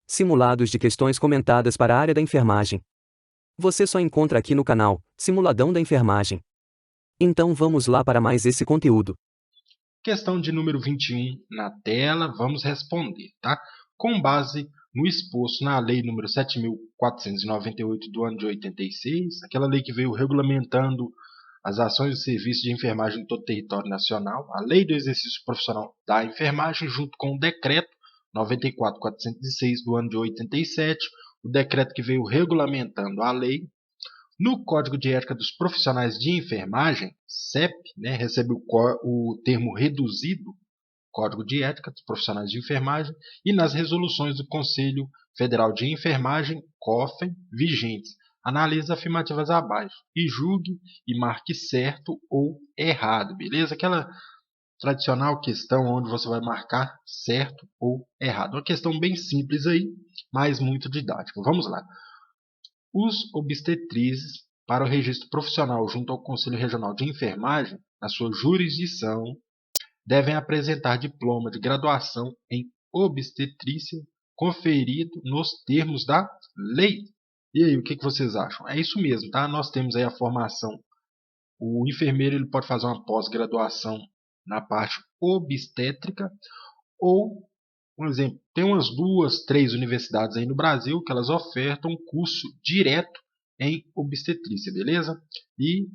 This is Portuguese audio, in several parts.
Simulados de questões comentadas para a área da enfermagem. Você só encontra aqui no canal Simuladão da Enfermagem. Então vamos lá para mais esse conteúdo. Questão de número 21 na tela, vamos responder, tá? Com base no exposto na Lei número 7.498 do ano de 86, aquela lei que veio regulamentando as ações e serviços de enfermagem em todo o território nacional, a Lei do Exercício Profissional da Enfermagem, junto com o Decreto 94.406 do ano de 87, o decreto que veio regulamentando a lei. No Código de Ética dos Profissionais de Enfermagem, CEP, recebe o termo reduzido, Código de Ética dos Profissionais de Enfermagem, e nas resoluções do Conselho Federal de Enfermagem, COFEN, vigentes. Analise as afirmativas abaixo e julgue e marque certo ou errado, beleza? Aquela tradicional questão onde você vai marcar certo ou errado. Uma questão bem simples aí, mas muito didática. Vamos lá. Os obstetrizes, para o registro profissional junto ao Conselho Regional de Enfermagem, na sua jurisdição, devem apresentar diploma de graduação em obstetrícia conferido nos termos da lei. E aí, o que vocês acham? É isso mesmo, tá? Nós temos aí a formação. O enfermeiro ele pode fazer uma pós-graduação na parte obstétrica ou, por exemplo, tem umas 2, 3 universidades aí no Brasil que elas ofertam um curso direto em obstetrícia, beleza? E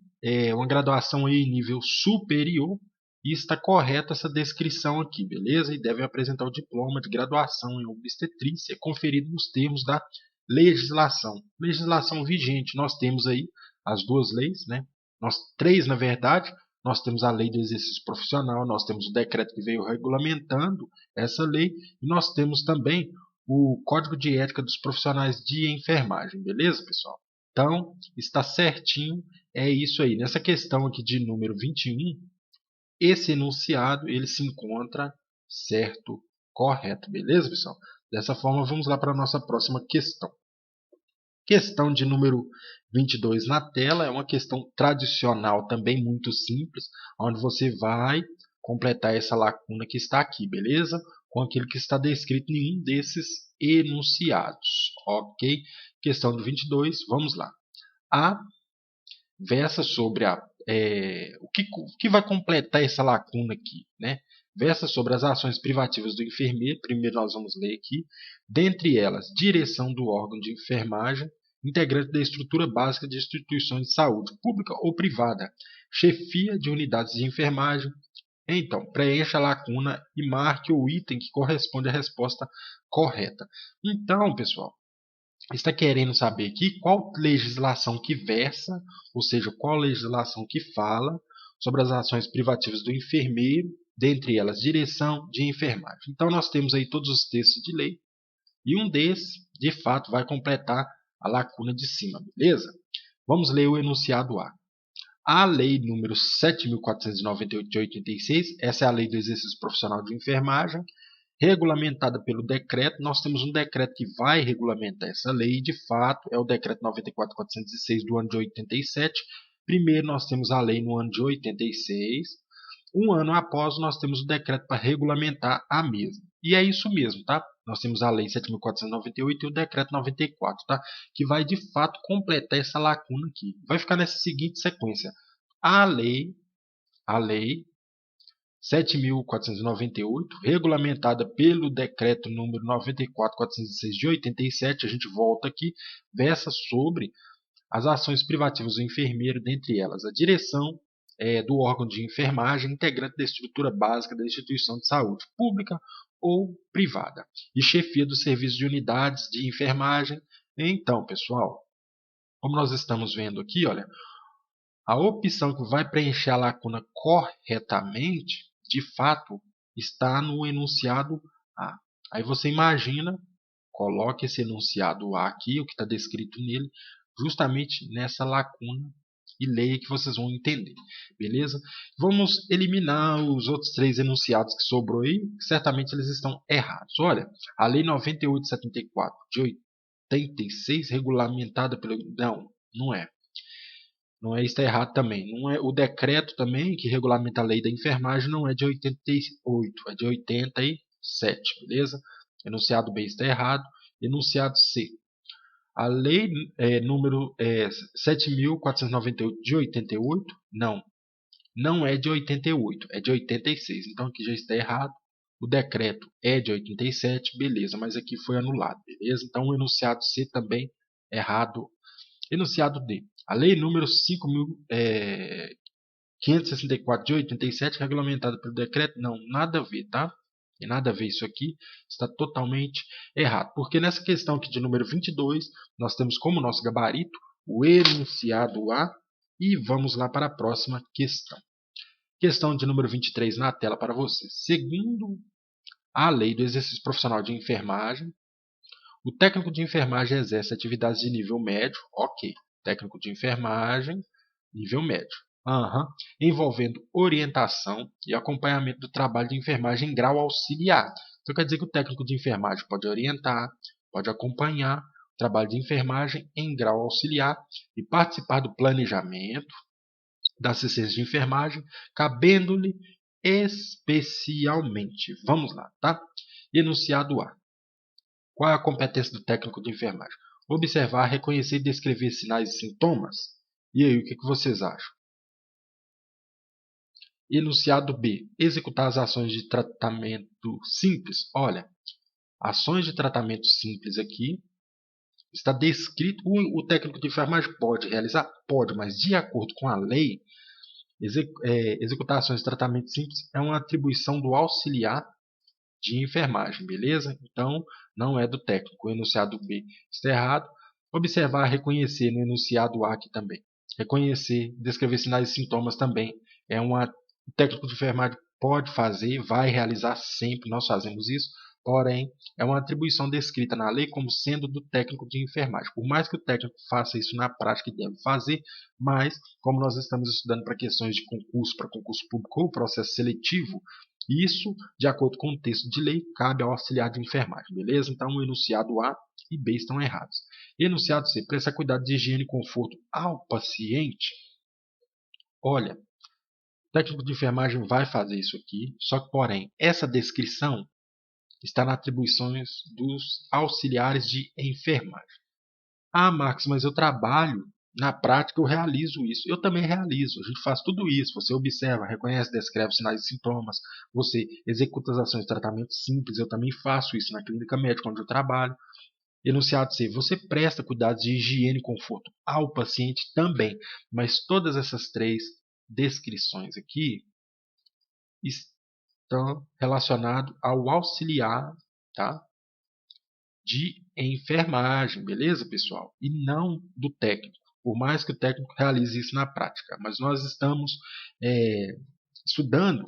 uma graduação aí em nível superior, e está correta essa descrição aqui, beleza? E devem apresentar o diploma de graduação em obstetrícia conferido nos termos da legislação. Legislação vigente, nós temos aí as 2 leis, né? Nós 3, na verdade. Nós temos a Lei do Exercício Profissional, nós temos o decreto que veio regulamentando essa lei, e nós temos também o Código de Ética dos Profissionais de Enfermagem, beleza, pessoal? Então, está certinho, é isso aí. Nessa questão aqui de número 21, esse enunciado ele se encontra certo, correto, beleza, pessoal? Dessa forma, vamos lá para a nossa próxima questão. Questão de número 22 na tela é uma questão tradicional, também muito simples, onde você vai completar essa lacuna que está aqui, beleza? Com aquilo que está descrito em um desses enunciados, ok? Questão do 22, vamos lá. A versa sobre o que vai completar essa lacuna aqui, né? Versa sobre as ações privativas do enfermeiro. Primeiro nós vamos ler aqui. Dentre elas, direção do órgão de enfermagem, integrante da estrutura básica de instituições de saúde, pública ou privada, chefia de unidades de enfermagem. Então, preencha a lacuna e marque o item que corresponde à resposta correta. Então, pessoal, está querendo saber aqui qual legislação que versa, ou seja, qual legislação que fala sobre as ações privativas do enfermeiro, dentre elas direção de enfermagem. Então nós temos aí todos os textos de lei e um desses, de fato, vai completar a lacuna de cima, beleza? Vamos ler o enunciado A. A lei número 7.498 de 86, essa é a lei do exercício profissional de enfermagem, regulamentada pelo decreto. Nós temos um decreto que vai regulamentar essa lei, e de fato é o decreto 94.406 do ano de 87. Primeiro nós temos a lei no ano de 86. Um ano após nós temos o decreto para regulamentar a mesma. E é isso mesmo, tá? Nós temos a lei 7.498 e o decreto 94, tá? Que vai de fato completar essa lacuna aqui. Vai ficar nessa seguinte sequência: a lei 7.498, regulamentada pelo decreto número 94.406 de 87, a gente volta aqui, versa sobre as ações privativas do enfermeiro, dentre elas a direção do órgão de enfermagem, integrante da estrutura básica da instituição de saúde, pública ou privada, e chefia do serviço de unidades de enfermagem. Então, pessoal, como nós estamos vendo aqui, olha, a opção que vai preencher a lacuna corretamente, de fato, está no enunciado A. Aí você imagina, coloque esse enunciado A aqui, o que está descrito nele, justamente nessa lacuna, e leia que vocês vão entender, beleza? Vamos eliminar os outros 3 enunciados que sobrou aí, que certamente eles estão errados. Olha, a Lei 9874 de 86, regulamentada pelo... Não é. Não é, está errado também. Não é, o decreto também, que regulamenta a lei da enfermagem, não é de 88, é de 87, beleza? Enunciado B está errado. Enunciado C. A lei número 7.498 de 88, não é de 88, é de 86. Então aqui já está errado. O decreto é de 87, beleza, mas aqui foi anulado, beleza? Então o enunciado C também errado. Enunciado D. A lei número 5.564 de 87, regulamentada pelo decreto, não, nada a ver, tá? Tem nada a ver isso aqui, está totalmente errado. Porque nessa questão aqui de número 22, nós temos como nosso gabarito o enunciado A. E vamos lá para a próxima questão. Questão de número 23 na tela para você. Segundo a lei do exercício profissional de enfermagem, o técnico de enfermagem exerce atividades de nível médio, ok. Técnico de enfermagem, nível médio. Envolvendo orientação e acompanhamento do trabalho de enfermagem em grau auxiliar. Então quer dizer que o técnico de enfermagem pode orientar, pode acompanhar o trabalho de enfermagem em grau auxiliar e participar do planejamento da assistência de enfermagem, cabendo-lhe especialmente. Vamos lá, tá? Enunciado A. Qual é a competência do técnico de enfermagem? Observar, reconhecer e descrever sinais e sintomas. E aí, o que vocês acham? Enunciado B. Executar as ações de tratamento simples. Olha, ações de tratamento simples aqui está descrito. O técnico de enfermagem pode realizar? Pode, mas de acordo com a lei, executar ações de tratamento simples é uma atribuição do auxiliar de enfermagem, beleza? Então, não é do técnico. O enunciado B está errado. Observar, reconhecer no enunciado A aqui também. Reconhecer, descrever sinais e sintomas também. O técnico de enfermagem pode fazer, vai realizar sempre, nós fazemos isso, porém, é uma atribuição descrita na lei como sendo do técnico de enfermagem. Por mais que o técnico faça isso na prática e deve fazer, mas, como nós estamos estudando para questões de concurso, para concurso público ou processo seletivo, isso, de acordo com o texto de lei, cabe ao auxiliar de enfermagem, beleza? Então, o enunciado A e B estão errados. Enunciado C, prestar cuidado de higiene e conforto ao paciente. Olha, o técnico de enfermagem vai fazer isso aqui, só que, porém, essa descrição está nas atribuições dos auxiliares de enfermagem. Ah, Marcos, mas eu trabalho, na prática eu realizo isso. Eu também realizo, a gente faz tudo isso. Você observa, reconhece, descreve sinais e sintomas, você executa as ações de tratamento simples, eu também faço isso na clínica médica onde eu trabalho. Enunciado C, você presta cuidados de higiene e conforto ao paciente também, mas todas essas três descrições aqui estão relacionadas ao auxiliar, tá? De enfermagem, beleza, pessoal? E não do técnico, por mais que o técnico realize isso na prática. Mas nós estamos estudando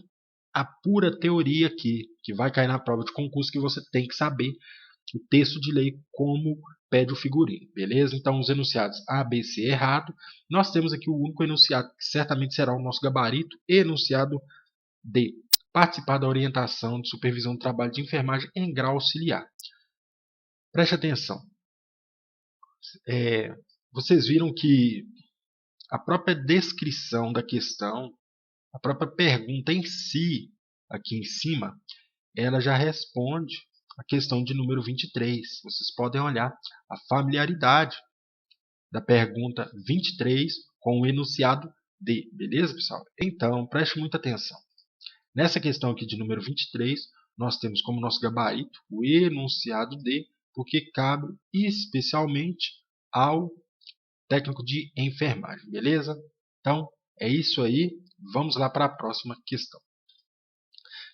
a pura teoria aqui, que vai cair na prova de concurso, que você tem que saber o texto de lei como pede o figurino, beleza? Então, os enunciados A, B, C errado. Nós temos aqui o único enunciado que certamente será o nosso gabarito, enunciado D. Participar da orientação de supervisão do trabalho de enfermagem em grau auxiliar. Preste atenção. Vocês viram que a própria descrição da questão, a própria pergunta em si, aqui em cima, ela já responde a questão de número 23. Vocês podem olhar a familiaridade da pergunta 23 com o enunciado D. Beleza, pessoal? Então, preste muita atenção. Nessa questão aqui de número 23, nós temos como nosso gabarito o enunciado D, porque cabe especialmente ao técnico de enfermagem, beleza? Então, é isso aí. Vamos lá para a próxima questão.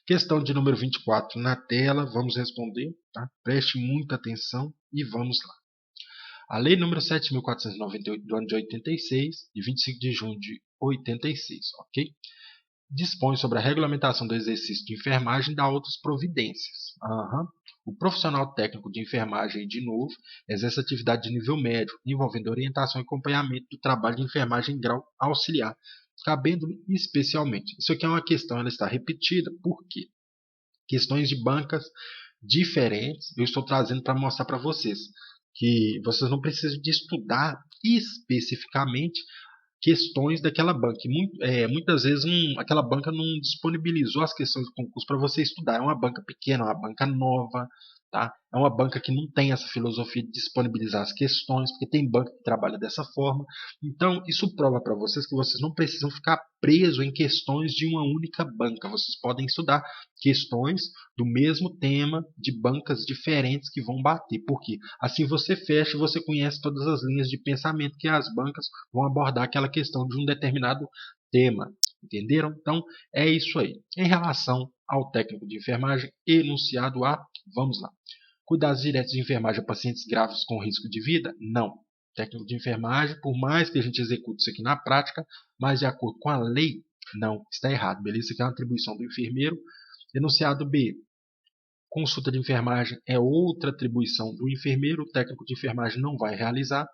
Questão de número 24 na tela, vamos responder, tá? Preste muita atenção e vamos lá. A Lei número 7.498 do ano de 86, de 25 de junho de 86, ok? Dispõe sobre a regulamentação do exercício de enfermagem e dá outras providências. O profissional técnico de enfermagem, de novo, exerce atividade de nível médio, envolvendo orientação e acompanhamento do trabalho de enfermagem em grau auxiliar, cabendo-lhe especialmente. Isso aqui é uma questão, ela está repetida, por quê? Questões de bancas diferentes, eu estou trazendo para mostrar para vocês que vocês não precisam de estudar especificamente questões daquela banca. Muitas vezes aquela banca não disponibilizou as questões do concurso para você estudar. É uma banca pequena, uma banca nova, Tá? É uma banca que não tem essa filosofia de disponibilizar as questões, porque tem banca que trabalha dessa forma. Então, isso prova para vocês que vocês não precisam ficar presos em questões de uma única banca. Vocês podem estudar questões do mesmo tema de bancas diferentes que vão bater. Porque assim você fecha e você conhece todas as linhas de pensamento que as bancas vão abordar aquela questão de um determinado tema. Entenderam? Então, é isso aí. Em relação ao técnico de enfermagem, enunciado A, vamos lá. Cuidados diretos de enfermagem a pacientes graves com risco de vida? Não. Técnico de enfermagem, por mais que a gente execute isso aqui na prática, mas de acordo com a lei, não, está errado, beleza? Isso aqui é uma atribuição do enfermeiro. Enunciado B, consulta de enfermagem é outra atribuição do enfermeiro, o técnico de enfermagem não vai realizar.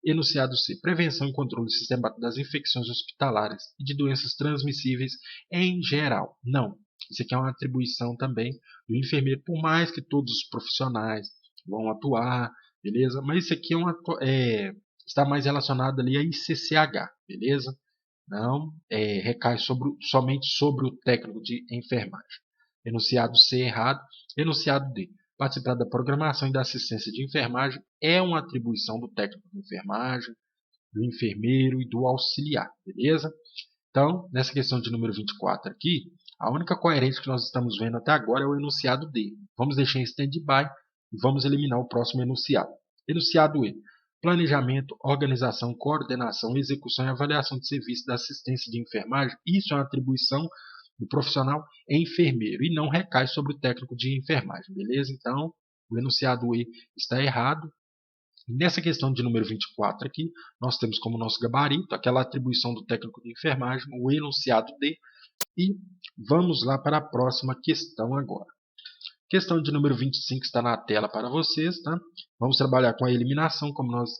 Enunciado C, prevenção e controle sistemático das infecções hospitalares e de doenças transmissíveis em geral. Não. Isso aqui é uma atribuição também do enfermeiro, por mais que todos os profissionais vão atuar, beleza? Mas isso aqui está mais relacionado ali a ICCH, beleza? Não recai somente sobre o técnico de enfermagem. Enunciado C errado. Enunciado D. Participar da programação e da assistência de enfermagem é uma atribuição do técnico de enfermagem, do enfermeiro e do auxiliar, beleza? Então, nessa questão de número 24 aqui, a única coerente que nós estamos vendo até agora é o enunciado D. Vamos deixar em stand-by e vamos eliminar o próximo enunciado. Enunciado E. Planejamento, organização, coordenação, execução e avaliação de serviços da assistência de enfermagem. Isso é uma atribuição do profissional enfermeiro e não recai sobre o técnico de enfermagem, beleza? Então, o enunciado E está errado. Nessa questão de número 24 aqui, nós temos como nosso gabarito aquela atribuição do técnico de enfermagem, o enunciado D, e vamos lá para a próxima questão agora. Questão de número 25 está na tela para vocês, tá? Vamos trabalhar com a eliminação, como nós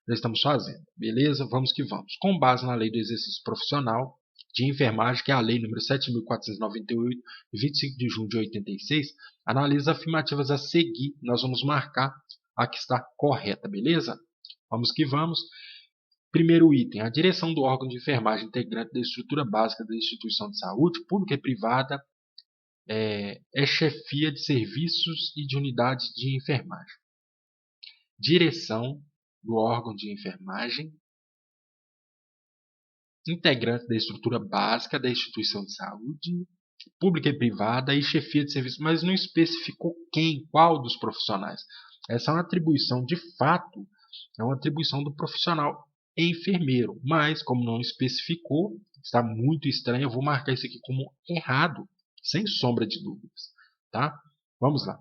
já estamos fazendo, beleza? Vamos que vamos. Com base na lei do exercício profissional de enfermagem, que é a lei número 7.498, de 25 de junho de 86, analisa as afirmativas a seguir. Nós vamos marcar a que está correta, beleza? Vamos que vamos. Primeiro item, a direção do órgão de enfermagem integrante da estrutura básica da instituição de saúde, pública e privada, é chefia de serviços e de unidades de enfermagem. Direção do órgão de enfermagem integrante da estrutura básica da instituição de saúde, pública e privada, e chefia de serviços, mas não especificou quem, qual dos profissionais. Essa é uma atribuição, de fato, é uma atribuição do profissional enfermeiro, mas como não especificou, está muito estranho, eu vou marcar isso aqui como errado, sem sombra de dúvidas. Tá? Vamos lá.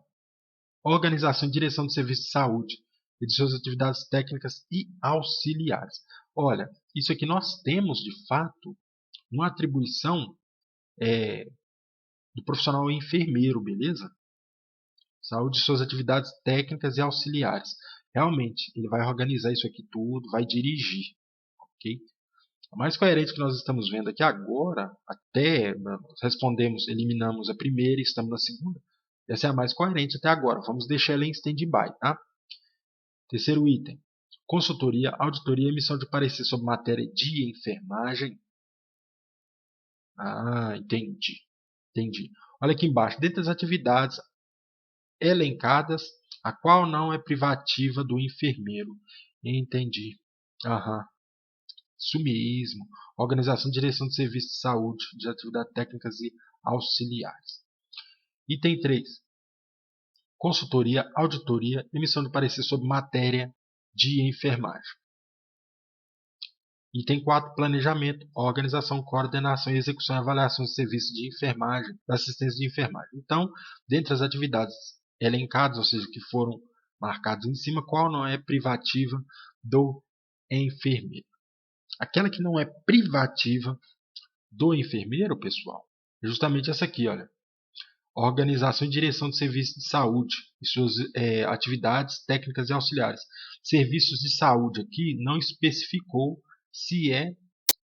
Organização e direção de serviços de saúde e de suas atividades técnicas e auxiliares. Olha, isso aqui nós temos, de fato, uma atribuição do profissional enfermeiro, beleza? Saúde e suas atividades técnicas e auxiliares. Realmente, ele vai organizar isso aqui tudo, vai dirigir, ok? A mais coerente que nós estamos vendo aqui agora, até respondemos, eliminamos a primeira e estamos na segunda. Essa é a mais coerente até agora. Vamos deixar ela em stand-by, tá? Terceiro item. Consultoria, auditoria e emissão de parecer sobre matéria de enfermagem. Ah, entendi. Olha aqui embaixo. Dentre as atividades elencadas, a qual não é privativa do enfermeiro. Entendi. Aham. Isso mesmo. Organização e direção de serviços de saúde, de atividades técnicas e auxiliares. Item 3. Consultoria, auditoria, emissão de parecer sobre matéria de enfermagem. Item 4. Planejamento, organização, coordenação, execução e avaliação de serviços de enfermagem, da assistência de enfermagem. Então, dentre as atividades elencadas, ou seja, que foram marcadas em cima, qual não é privativa do enfermeiro? Aquela que não é privativa do enfermeiro, pessoal, é justamente essa aqui, olha. Organização e direção de serviços de saúde e suas atividades técnicas e auxiliares. Serviços de saúde aqui não especificou se é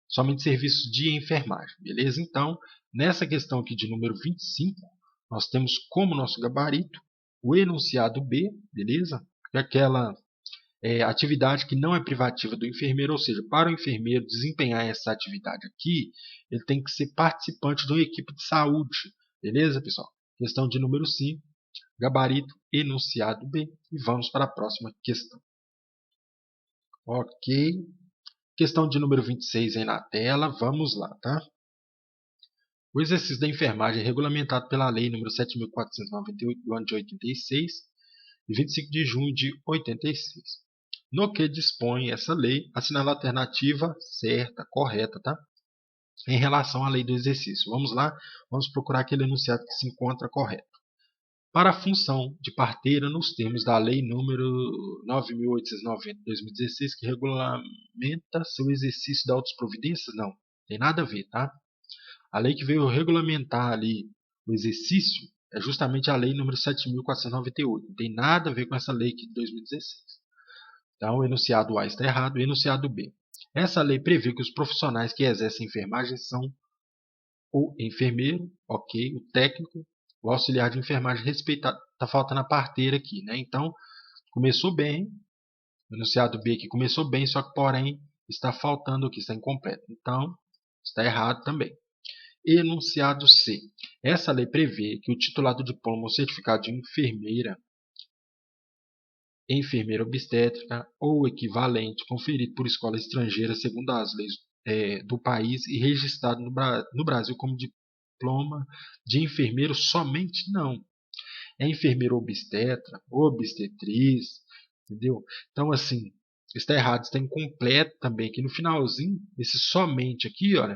somente serviços de enfermagem, beleza? Então, nessa questão aqui de número 25, nós temos como nosso gabarito o enunciado B, beleza? Que é aquela atividade que não é privativa do enfermeiro, ou seja, para o enfermeiro desempenhar essa atividade aqui, ele tem que ser participante de uma equipe de saúde, beleza, pessoal? Questão de número 5, gabarito, enunciado B. E vamos para a próxima questão. Ok. Questão de número 26 aí na tela. Vamos lá, tá? O exercício da enfermagem é regulamentado pela Lei nº 7.498, do ano de 86, de 25 de junho de 86. No que dispõe essa lei, assinala a alternativa certa, correta, tá? Em relação à lei do exercício. Vamos lá, vamos procurar aquele enunciado que se encontra correto. Para a função de parteira nos termos da Lei nº 9.890/2016, que regulamenta seu exercício de autos providências? Não, tem nada a ver, tá? A lei que veio regulamentar ali o exercício é justamente a Lei nº 7.498. Não tem nada a ver com essa lei aqui de 2016. Então, o enunciado A está errado. O enunciado B. Essa lei prevê que os profissionais que exercem enfermagem são o enfermeiro, ok, o técnico, o auxiliar de enfermagem respeitado. Está faltando a parteira aqui, né? Então, começou bem. O enunciado B aqui começou bem, só que, porém, está faltando aqui, está incompleto. Então, está errado também. Enunciado C. Essa lei prevê que o titular do diploma ou certificado de enfermeira obstétrica ou equivalente conferido por escola estrangeira segundo as leis do país e registrado no Brasil como diploma de enfermeiro somente? Não. É enfermeiro obstetra, obstetriz, entendeu? Então, assim, está errado, está incompleto também. Aqui no finalzinho, esse somente aqui, olha,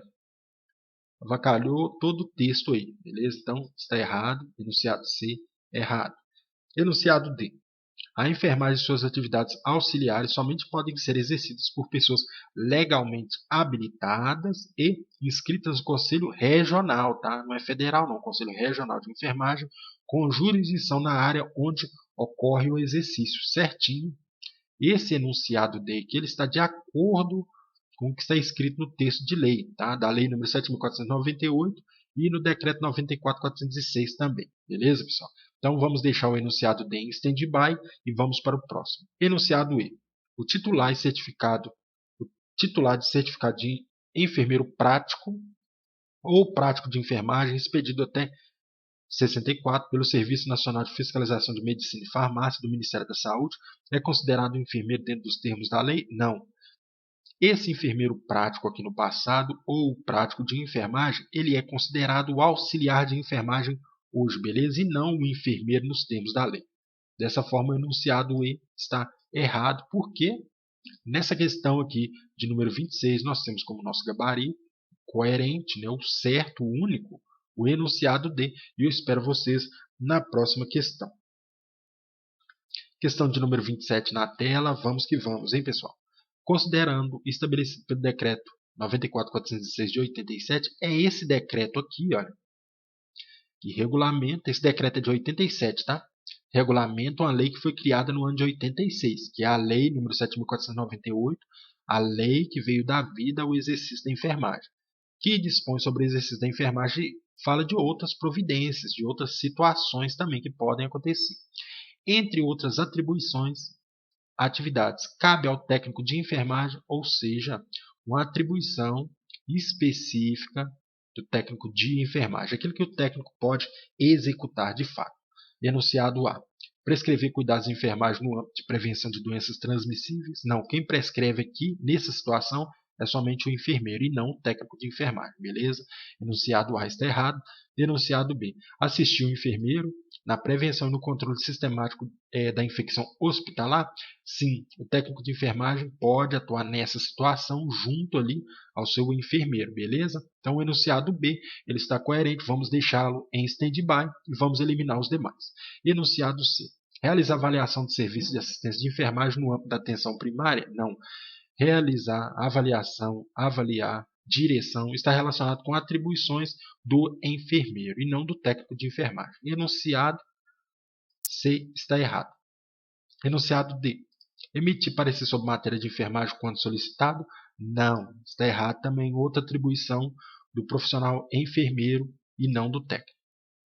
avacalhou todo o texto aí, beleza? Então, está errado. Enunciado C, errado. Enunciado D. A enfermagem e suas atividades auxiliares somente podem ser exercidas por pessoas legalmente habilitadas e inscritas no Conselho Regional, tá? Não é federal, não. Conselho Regional de Enfermagem, com jurisdição na área onde ocorre o exercício. Certinho. Esse enunciado D aqui, ele está de acordo com o que está escrito no texto de lei, tá? Da Lei nº 7.498 e no Decreto 94.406 também. Beleza, pessoal? Então, vamos deixar o enunciado D em stand-by e vamos para o próximo. Enunciado E. O titular de certificado de enfermeiro prático ou prático de enfermagem expedido até 64 pelo Serviço Nacional de Fiscalização de Medicina e Farmácia do Ministério da Saúde é considerado um enfermeiro dentro dos termos da lei? Não. Esse enfermeiro prático aqui no passado, ou prático de enfermagem, ele é considerado o auxiliar de enfermagem hoje, beleza? E não o enfermeiro nos termos da lei. Dessa forma, o enunciado E está errado, porque nessa questão aqui de número 26, nós temos como nosso gabarito coerente, né, o certo, o único, o enunciado D. E eu espero vocês na próxima questão. Questão de número 27 na tela. Vamos que vamos, hein, pessoal? Considerando estabelecido pelo Decreto 94.406 de 87, é esse decreto aqui, olha, que regulamenta, esse decreto é de 87, tá? Regulamenta uma lei que foi criada no ano de 86, que é a Lei nº 7.498, a lei que veio dar vida ao exercício da enfermagem, que dispõe sobre o exercício da enfermagem e fala de outras providências, de outras situações também que podem acontecer. Entre outras atividades, cabe ao técnico de enfermagem, ou seja, uma atribuição específica do técnico de enfermagem, aquilo que o técnico pode executar de fato. Enunciado A. Prescrever cuidados de enfermagem no âmbito de prevenção de doenças transmissíveis? Não, quem prescreve aqui, nessa situação, é somente o enfermeiro e não o técnico de enfermagem, beleza? Enunciado A está errado. Enunciado B. Assistir o enfermeiro na prevenção e no controle sistemático da infecção hospitalar? Sim, o técnico de enfermagem pode atuar nessa situação junto ali ao seu enfermeiro, beleza? Então, o enunciado B ele está coerente, vamos deixá-lo em stand-by e vamos eliminar os demais. Enunciado C. Realizar avaliação de serviços de assistência de enfermagem no âmbito da atenção primária? Não. Realizar avaliação, avaliar, direção está relacionado com atribuições do enfermeiro e não do técnico de enfermagem. Enunciado C está errado. Enunciado D. Emitir parecer sobre matéria de enfermagem quando solicitado? Não, está errado também. Outra atribuição do profissional enfermeiro e não do técnico.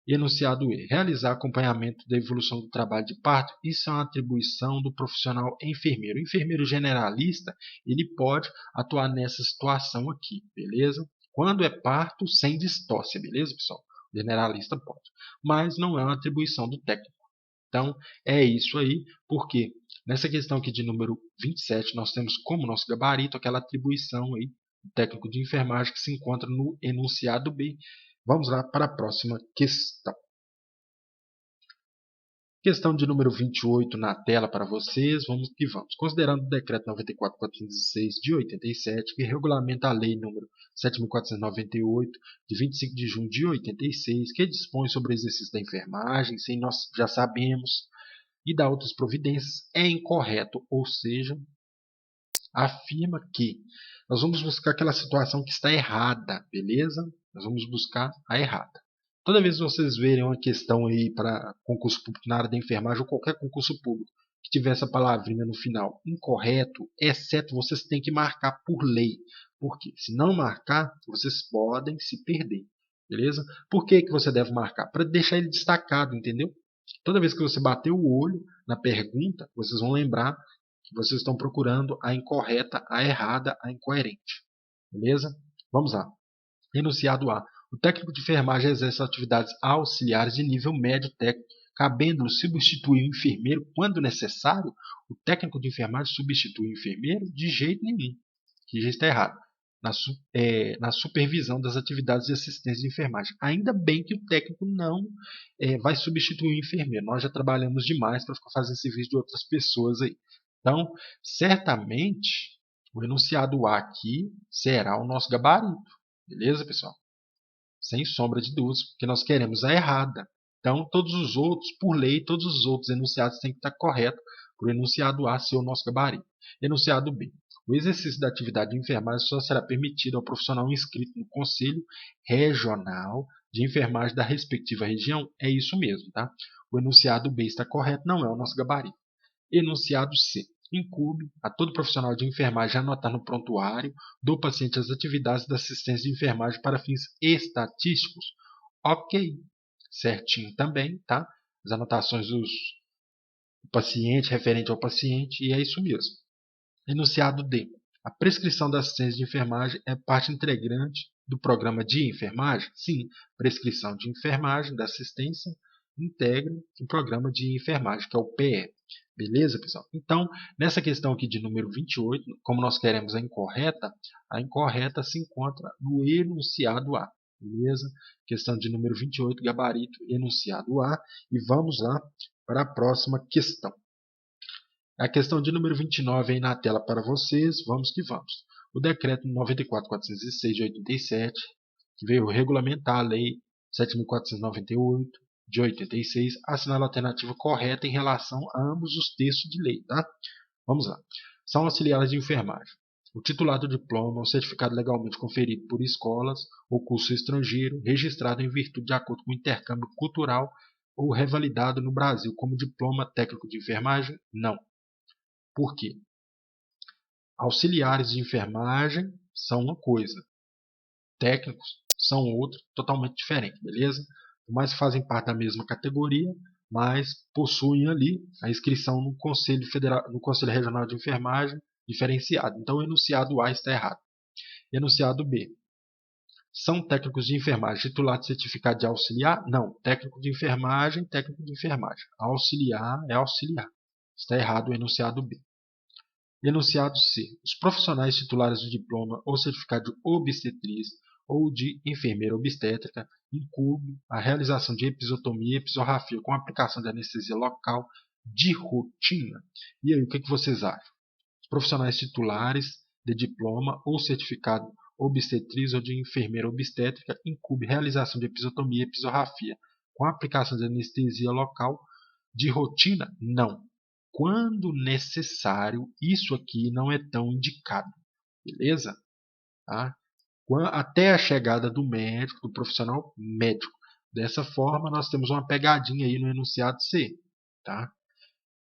Enunciado E. Realizar acompanhamento da evolução do trabalho de parto? Isso é uma atribuição do profissional enfermeiro. O enfermeiro generalista, ele pode atuar nessa situação aqui, beleza? Quando é parto sem distócia, beleza, pessoal? Generalista pode. Mas não é uma atribuição do técnico. Então, é isso aí, porque nessa questão aqui de número 27, nós temos como nosso gabarito aquela atribuição aí do técnico de enfermagem que se encontra no enunciado B. Vamos lá para a próxima questão. Questão de número 28 na tela para vocês, vamos que vamos. Considerando o decreto 94.406 de 87, que regulamenta a lei número 7.498 de 25 de junho de 86, que dispõe sobre o exercício da enfermagem, sem nós já sabemos, e dá outras providências, é incorreto, ou seja, afirma que nós vamos buscar aquela situação que está errada, beleza? Nós vamos buscar a errada. Toda vez que vocês verem uma questão aí para concurso público na área da enfermagem ou qualquer concurso público que tiver essa palavrinha no final, incorreto, exceto vocês têm que marcar por lei. Porque se não marcar, vocês podem se perder, beleza? Por que você deve marcar? Para deixar ele destacado, entendeu? Toda vez que você bater o olho na pergunta, vocês vão lembrar que vocês estão procurando a incorreta, a errada, a incoerente. Beleza? Vamos lá. Enunciado A. O técnico de enfermagem exerce atividades auxiliares de nível médio técnico, cabendo-lhe substituir o enfermeiro quando necessário. O técnico de enfermagem substitui o enfermeiro? De jeito nenhum. Que já está errado. Na supervisão das atividades de assistência de enfermagem. Ainda bem que o técnico não vai substituir o enfermeiro. Nós já trabalhamos demais para ficar fazendo serviço de outras pessoas aí. Então, certamente, o enunciado A aqui será o nosso gabarito. Beleza, pessoal? Sem sombra de dúvidas, porque nós queremos a errada. Então, todos os outros, por lei, todos os outros enunciados têm que estar corretos para o enunciado A ser o nosso gabarito. Enunciado B. O exercício da atividade de enfermagem só será permitido ao profissional inscrito no Conselho Regional de Enfermagem da respectiva região. É isso mesmo, tá? O enunciado B está correto, não é o nosso gabarito. Enunciado C. Incumbe a todo profissional de enfermagem anotar no prontuário do paciente as atividades da assistência de enfermagem para fins estatísticos. Ok, certinho também, tá? As anotações do paciente, referente ao paciente, e é isso mesmo. Enunciado D. A prescrição da assistência de enfermagem é parte integrante do programa de enfermagem? Sim, prescrição de enfermagem, da assistência, integra o programa de enfermagem, que é o PE. Beleza, pessoal? Então, nessa questão aqui de número 28, como nós queremos a incorreta se encontra no enunciado A. Beleza? Questão de número 28, gabarito, enunciado A. E vamos lá para a próxima questão. A questão de número 29 aí na tela para vocês. Vamos que vamos. O decreto 94.406 de 87, que veio regulamentar a lei 7.498 de 86, assinala a alternativa correta em relação a ambos os textos de lei. Tá? Vamos lá. São auxiliares de enfermagem. O titular do diploma ou certificado legalmente conferido por escolas ou curso estrangeiro, registrado em virtude de acordo com o intercâmbio cultural ou revalidado no Brasil como diploma técnico de enfermagem? Não. Por quê? Auxiliares de enfermagem são uma coisa, técnicos são outra, totalmente diferente, beleza? Mas fazem parte da mesma categoria, mas possuem ali a inscrição no Conselho Federal, no Conselho Regional de Enfermagem diferenciado. Então, o enunciado A está errado. Enunciado B. São técnicos de enfermagem titulados de certificado de auxiliar? Não. Técnico de enfermagem, técnico de enfermagem. Auxiliar é auxiliar. Está errado o enunciado B. Enunciado C. Os profissionais titulares de diploma ou certificado de obstetriz ou de enfermeira obstétrica incumbem a realização de episiotomia e episorrafia com aplicação de anestesia local de rotina. E aí, o que vocês acham? Os profissionais titulares de diploma ou certificado obstetriz ou de enfermeira obstétrica incumbem a realização de episiotomia e episorrafia com aplicação de anestesia local de rotina? Não. Quando necessário, isso aqui não é tão indicado, beleza? Tá? Até a chegada do médico, do profissional médico. Dessa forma, nós temos uma pegadinha aí no enunciado C. Tá?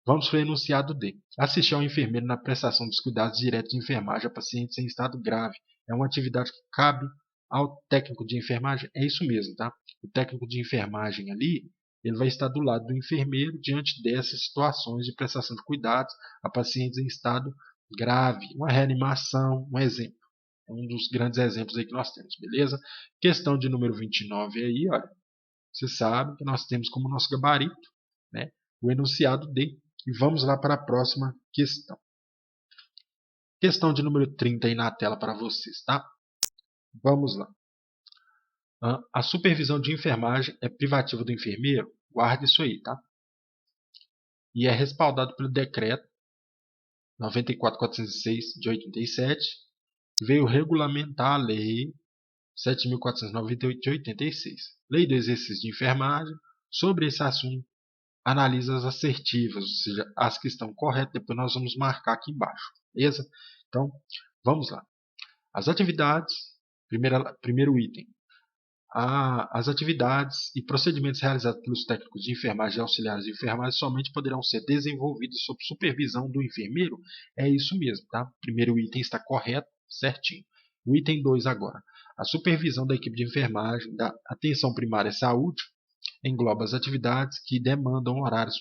Vamos para o enunciado D. Assistir ao enfermeiro na prestação dos cuidados diretos de enfermagem a pacientes em estado grave é uma atividade que cabe ao técnico de enfermagem? É isso mesmo, tá? O técnico de enfermagem ali, ele vai estar do lado do enfermeiro diante dessas situações de prestação de cuidados a pacientes em estado grave, uma reanimação, um exemplo. É um dos grandes exemplos aí que nós temos, beleza? Questão de número 29 aí, olha. você sabe que nós temos como nosso gabarito, né, o enunciado D. E vamos lá para a próxima questão. Questão de número 30 aí na tela para vocês, tá? Vamos lá. A supervisão de enfermagem é privativa do enfermeiro? Guarde isso aí, tá? E é respaldado pelo decreto 94.406 de 87, que veio regulamentar a lei 7.498 de 86. Lei do exercício de enfermagem. Sobre esse assunto, analisa as assertivas, ou seja, as que estão corretas, depois nós vamos marcar aqui embaixo, beleza? Então, vamos lá. As atividades, primeiro item. As atividades e procedimentos realizados pelos técnicos de enfermagem e auxiliares de enfermagem somente poderão ser desenvolvidos sob supervisão do enfermeiro. É isso mesmo, tá? Primeiro item está correto, certinho. O item 2 agora. A supervisão da equipe de enfermagem da atenção primária à saúde engloba as atividades que demandam horários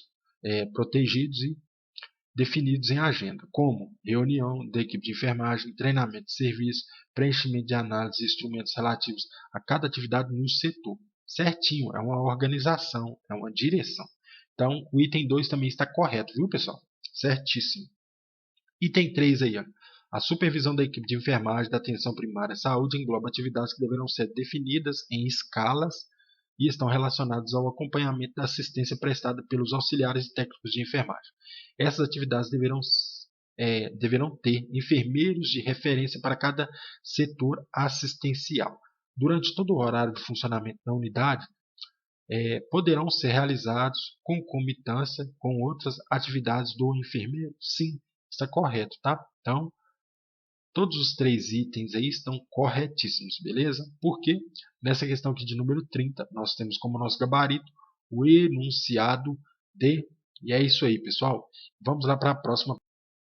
protegidos e definidos em agenda, como reunião da equipe de enfermagem, treinamento de serviço, preenchimento de análise e instrumentos relativos a cada atividade no setor. Certinho, é uma organização, é uma direção. Então, o item 2 também está correto, viu, pessoal? Certíssimo. Item 3 aí, ó. A supervisão da equipe de enfermagem da atenção primária à saúde engloba atividades que deverão ser definidas em escalas e estão relacionados ao acompanhamento da assistência prestada pelos auxiliares e técnicos de enfermagem. Essas atividades deverão ter enfermeiros de referência para cada setor assistencial. Durante todo o horário de funcionamento da unidade, poderão ser realizados concomitância com outras atividades do enfermeiro? Sim, está correto, tá? Então, todos os 3 itens aí estão corretíssimos, beleza? Porque nessa questão aqui de número 30, nós temos como nosso gabarito o enunciado D. E é isso aí, pessoal. Vamos lá para a próxima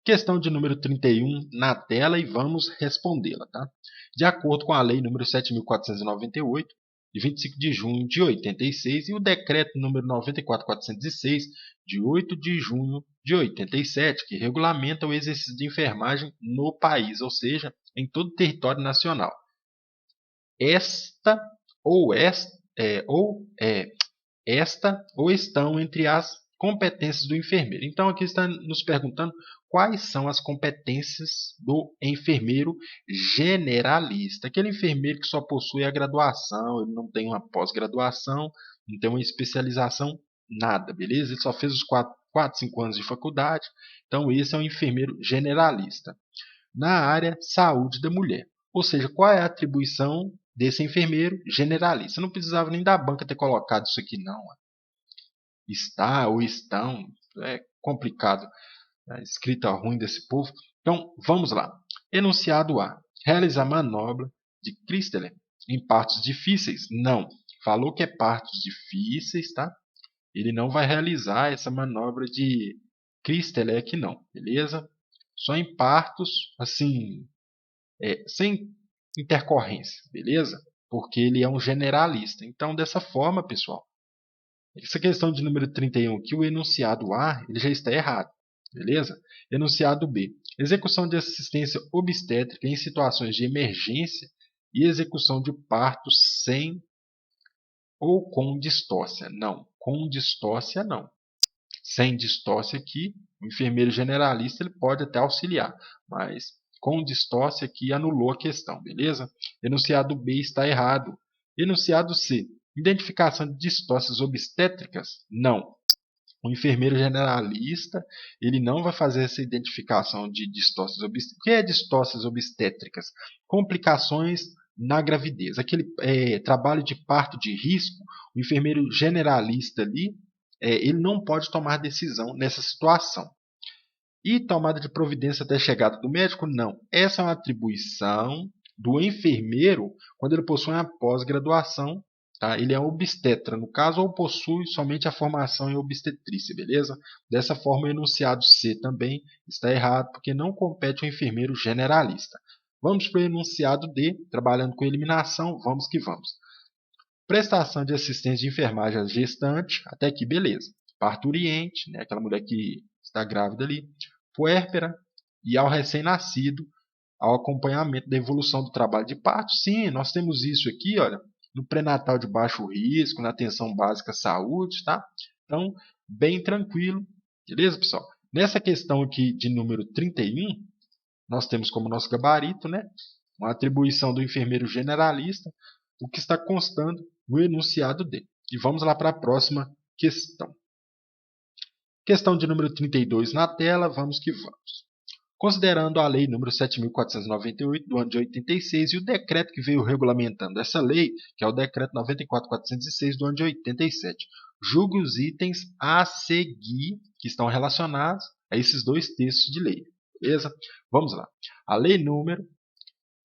questão de número 31 na tela e vamos respondê-la, tá? De acordo com a lei número 7.498, de 25 de junho de 86, e o decreto número 94.406, de 8 de junho de 87, que regulamenta o exercício de enfermagem no país, ou seja, em todo o território nacional. Esta ou estão entre as competências do enfermeiro. Então, aqui está nos perguntando quais são as competências do enfermeiro generalista. Aquele enfermeiro que só possui a graduação, ele não tem uma pós-graduação, não tem uma especialização, nada, beleza? Ele só fez os 4, 5 anos de faculdade. Então, esse é um enfermeiro generalista. Na área saúde da mulher. Ou seja, qual é a atribuição desse enfermeiro generalista? Não precisava nem da banca ter colocado isso aqui, não. Está ou estão, é complicado, a escrita ruim desse povo. Então, vamos lá. Enunciado A. Realizar manobra de Christeler em partos difíceis? Não. Falou que é partos difíceis, tá? Ele não vai realizar essa manobra de Christeler aqui não, beleza? Só em partos, assim, sem intercorrência, beleza? Porque ele é um generalista. Então, dessa forma, pessoal, essa questão de número 31 aqui, o enunciado A, ele já está errado, beleza? Enunciado B. Execução de assistência obstétrica em situações de emergência e execução de parto sem ou com distócia. Não, com distócia não. Sem distócia aqui, o enfermeiro generalista ele pode até auxiliar, mas com distócia aqui anulou a questão, beleza? Enunciado B está errado. Enunciado C. Identificação de distócias obstétricas? Não. O enfermeiro generalista ele não vai fazer essa identificação de distócias obstétricas. O que é distócias obstétricas? Complicações na gravidez. Aquele trabalho de parto de risco, o enfermeiro generalista ali, ele não pode tomar decisão nessa situação. E tomada de providência até a chegada do médico? Não. Essa é uma atribuição do enfermeiro quando ele possui uma pós-graduação. Tá? Ele é obstetra, no caso, ou possui somente a formação em obstetrícia, beleza? Dessa forma, o enunciado C também está errado, porque não compete ao enfermeiro generalista. Vamos para o enunciado D, trabalhando com eliminação, vamos que vamos. Prestação de assistência de enfermagem à gestante, até aqui beleza. Parturiente, né, aquela mulher que está grávida ali. Puérpera e ao recém-nascido, ao acompanhamento da evolução do trabalho de parto. Sim, nós temos isso aqui, olha, no pré-natal de baixo risco, na atenção básica à saúde, tá? Então, bem tranquilo, beleza, pessoal? Nessa questão aqui de número 31, nós temos como nosso gabarito, né, uma atribuição do enfermeiro generalista, o que está constando no enunciado D. E vamos lá para a próxima questão. Questão de número 32 na tela, vamos que vamos. Considerando a Lei nº 7.498, do ano de 86, e o decreto que veio regulamentando essa lei, que é o Decreto 94.406, do ano de 87, julgue os itens a seguir que estão relacionados a esses dois textos de lei. Beleza? Vamos lá. A Lei número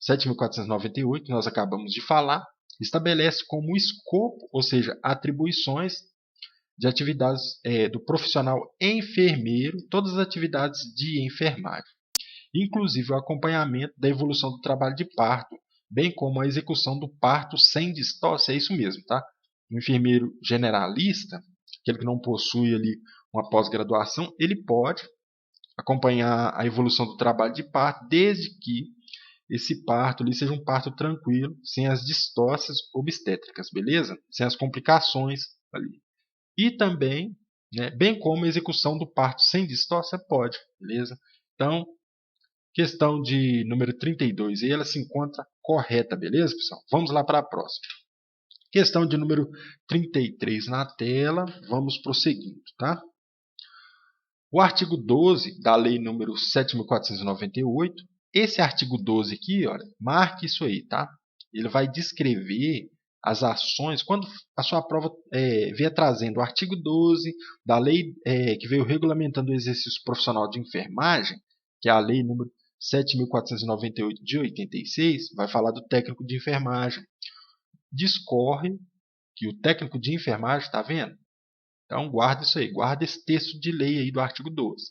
7.498, que nós acabamos de falar, estabelece como escopo, ou seja, atribuições de atividades do profissional enfermeiro, todas as atividades de enfermagem, inclusive o acompanhamento da evolução do trabalho de parto, bem como a execução do parto sem distócia, é isso mesmo, tá? O enfermeiro generalista, aquele que não possui ali uma pós-graduação, ele pode acompanhar a evolução do trabalho de parto, desde que esse parto ali seja um parto tranquilo, sem as distócias obstétricas, beleza? Sem as complicações ali. E também, né, bem como a execução do parto sem distócia pode, beleza? Então, questão de número 32, e ela se encontra correta, beleza, pessoal? Vamos lá para a próxima. Questão de número 33 na tela, vamos prosseguindo, tá? O artigo 12 da Lei número 7.498, esse artigo 12 aqui, olha, marque isso aí, tá? Ele vai descrever as ações, quando a sua prova vier trazendo o artigo 12 da lei que veio regulamentando o exercício profissional de enfermagem, que é a lei número 7.498 de 86, vai falar do técnico de enfermagem. Discorre que o técnico de enfermagem, está vendo? Então, guarda isso aí, guarda esse texto de lei aí do artigo 12.